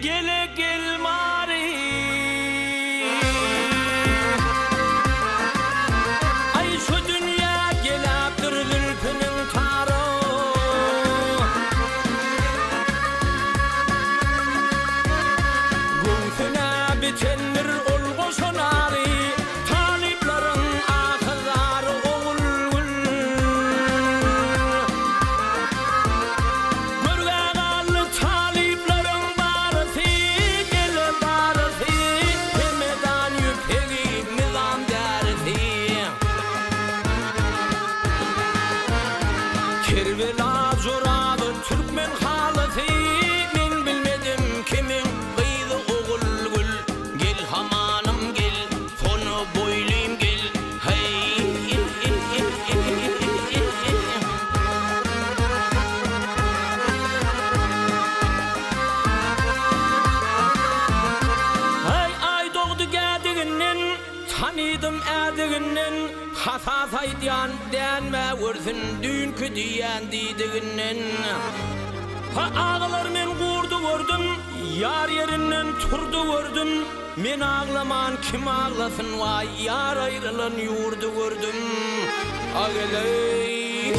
gele gel mari. Ay şu dünya gelaptır zülfünün tarı. Gülfüne bitendir olgu sonari. Taliplerin akılları oğul gül. Mürgağalı taliplerin barısı gel barısı. Hemedan yüpegi nizam dersi. Kerbela zorabı Türkmen halısı. Men bilmedim kimin kıydı oğul gül. Gel hamanım gel, sonu boyluyum gel. Hey Ay ay doğdu geldiğinden, tanıdım erdiğinden. Hasas aydiyan denme vursun dünkü diyen dediğinden. Ha ağlar men kurdu vurdum, yar yerinden turdu vurdum. Men ağlaman kim ağlasın vay, yar ayrılan yurdu vurdum. Ağlay